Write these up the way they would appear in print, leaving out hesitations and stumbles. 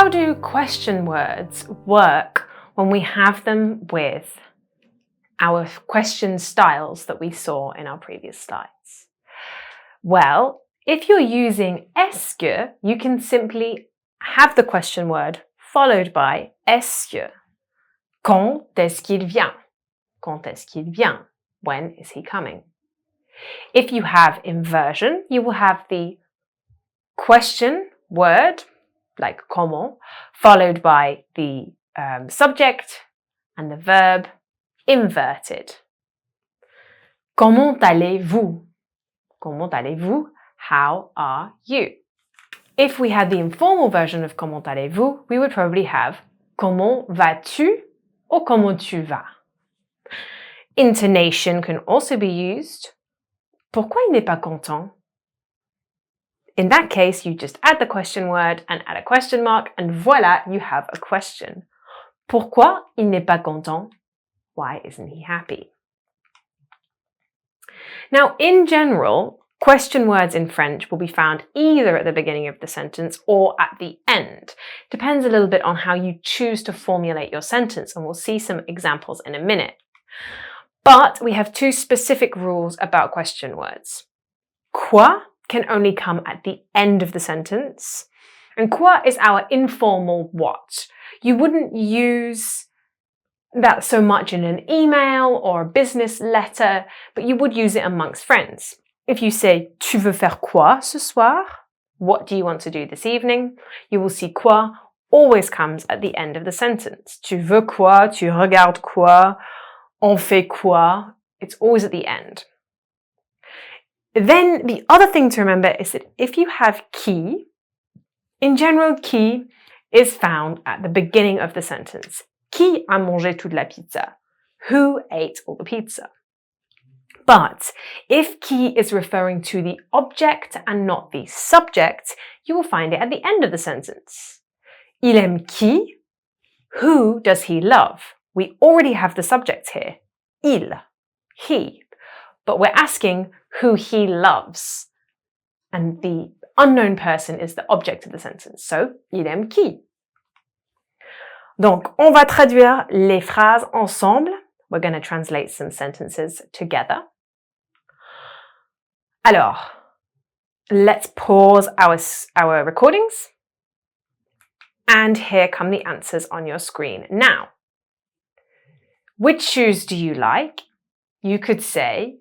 how do question words work when we have them with our question styles that we saw in our previous slides? Well, if you're using est-ce que, you can simply have the question word followed by est-ce que. Quand est-ce qu'il vient? Quand est-ce qu'il vient? When is he coming? If you have inversion, you will have the question word, like comment, followed by the subject and the verb inverted. Comment allez-vous? Comment allez-vous? How are you? If we had the informal version of comment allez-vous, we would probably have comment vas-tu or comment tu vas. Intonation can also be used. Pourquoi il n'est pas content? In that case, you just add the question word and add a question mark, and voila, you have a question. Pourquoi il n'est pas content? Why isn't he happy? Now, in general, question words in French will be found either at the beginning of the sentence or at the end. Depends a little bit on how you choose to formulate your sentence, and we'll see some examples in a minute. But we have two specific rules about question words. Quoi can only come at the end of the sentence, and quoi is our informal what. You wouldn't use that so much in an email or a business letter, but you would use it amongst friends. If you say, tu veux faire quoi ce soir? What do you want to do this evening? You will see quoi always comes at the end of the sentence. Tu veux quoi? Tu regardes quoi? On fait quoi? It's always at the end. Then the other thing to remember is that if you have qui, in general, qui is found at the beginning of the sentence. Qui a mangé toute la pizza? Who ate all the pizza? But if qui is referring to the object and not the subject, you will find it at the end of the sentence. Il aime qui? Who does he love? We already have the subject here. Il, he. But we're asking who he loves. And the unknown person is the object of the sentence. So, il aime qui? Donc, on va traduire les phrases ensemble. We're going to translate some sentences together. Alors, let's pause our recordings. And here come the answers on your screen now. Which shoes do you like? You could say,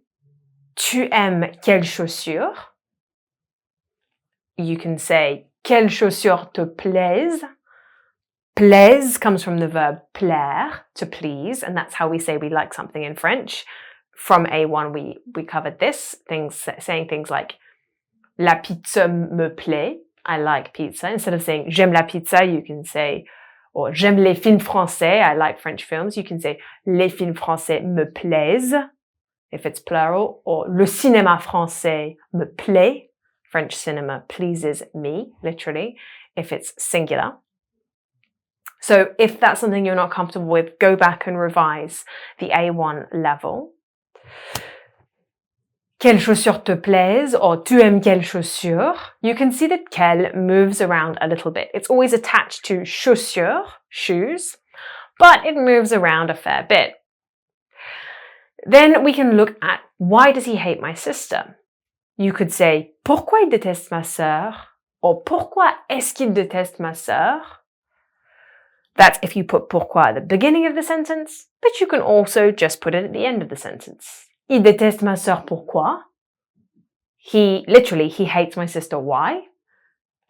tu aimes quelles chaussures? You can say, quelles chaussures te plaisent? Plaise comes from the verb plaire, to please, and that's how we say we like something in French. From A1, we covered this, saying things like, la pizza me plaît, I like pizza. Instead of saying, j'aime la pizza, you can say, or j'aime les films français, I like French films. You can say, les films français me plaisent, if it's plural, or le cinéma français me plaît. French cinema pleases me, literally, if it's singular. So if that's something you're not comfortable with, go back and revise the A1 level. Quelles chaussures te plaisent? Or tu aimes quelles chaussures? You can see that quelle moves around a little bit. It's always attached to chaussures, shoes, but it moves around a fair bit. Then we can look at why does he hate my sister? You could say pourquoi il déteste ma sœur? Or pourquoi est-ce qu'il déteste ma sœur? That's if you put pourquoi at the beginning of the sentence, but you can also just put it at the end of the sentence. Il déteste ma sœur pourquoi? He hates my sister. Why?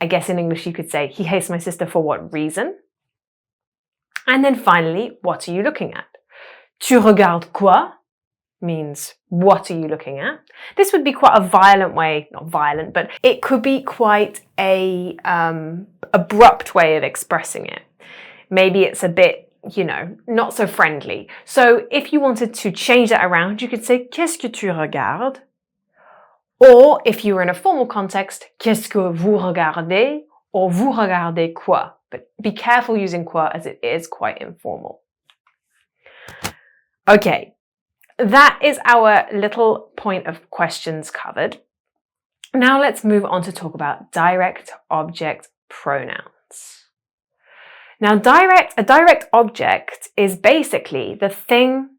I guess in English you could say he hates my sister for what reason? And then finally, what are you looking at? Tu regardes quoi? Means what are you looking at? This would be quite a violent way, not violent, but it could be quite a abrupt way of expressing it. Maybe it's a bit, not so friendly. So if you wanted to change that around, you could say qu'est-ce que tu regardes? Or if you were in a formal context, qu'est-ce que vous regardez? Or vous regardez quoi? But be careful using quoi as it is quite informal. Okay, that is our little point of questions covered. Now let's move on to talk about direct object pronouns. Now, a direct object is basically the thing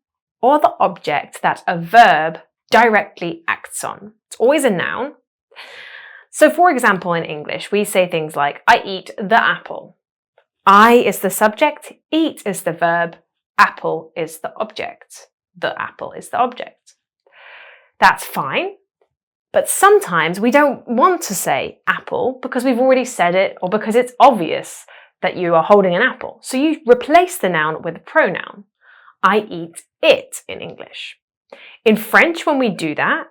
or the object that a verb directly acts on. It's always a noun. So, for example, in English, we say things like, I eat the apple. I is the subject, eat is the verb, apple is the object. The apple is the object. That's fine, but sometimes we don't want to say apple because we've already said it or because it's obvious that you are holding an apple. So you replace the noun with a pronoun. I eat it in English. In French, when we do that,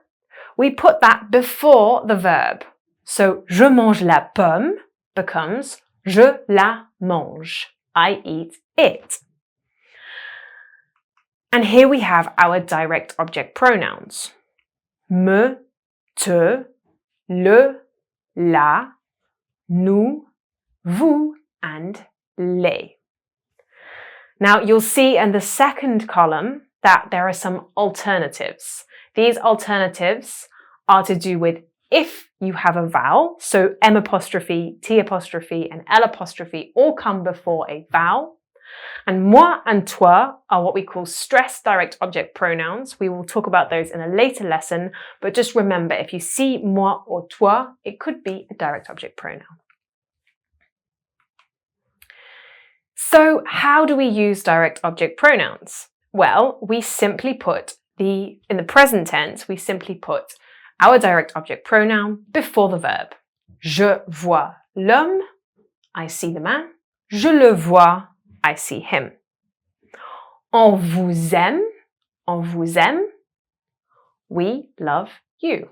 we put that before the verb. So, je mange la pomme becomes je la mange. I eat it. And here we have our direct object pronouns. Me, te, le, la, nous, vous, and les. Now, you'll see in the second column that there are some alternatives. These alternatives are to do with if you have a vowel, so M apostrophe, T apostrophe, and L apostrophe all come before a vowel. And moi and toi are what we call stressed direct object pronouns. We will talk about those in a later lesson, but just remember, if you see moi or toi, it could be a direct object pronoun. So how do we use direct object pronouns? Well, we simply put in the present tense, we simply put our direct object pronoun before the verb. Je vois l'homme, I see the man. Je le vois, I see him. On vous aime, we love you.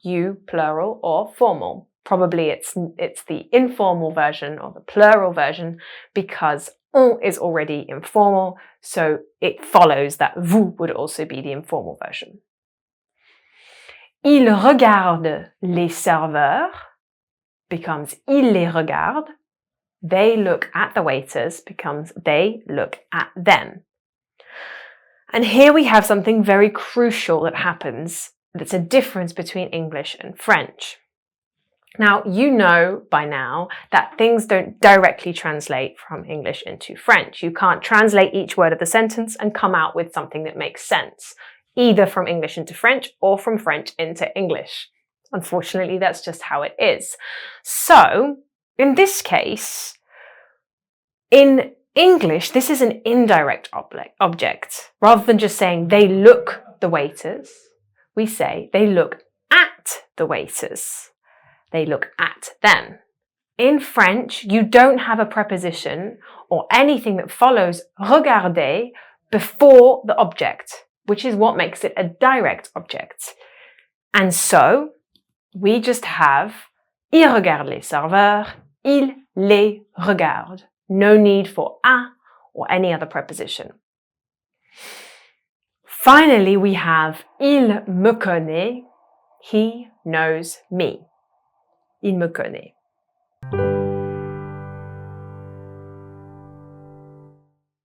You, plural or formal. Probably it's the informal version or the plural version because on is already informal, so it follows that vous would also be the informal version. Il regarde les serveurs becomes il les regarde. They look at the waiters becomes they look at them. And here we have something very crucial that happens that's a difference between English and French. Now, you know by now that things don't directly translate from English into French. You can't translate each word of the sentence and come out with something that makes sense, either from English into French or from French into English. Unfortunately, that's just how it is. So, in this case, in English, this is an indirect object. Rather than just saying they look the waiters, we say they look at the waiters. They look at them. In French, you don't have a preposition or anything that follows regarder before the object, which is what makes it a direct object. And so, we just have il regarde les serveurs, il les regarde. No need for a or any other preposition. Finally, we have il me connaît, he knows me. Il me connaît.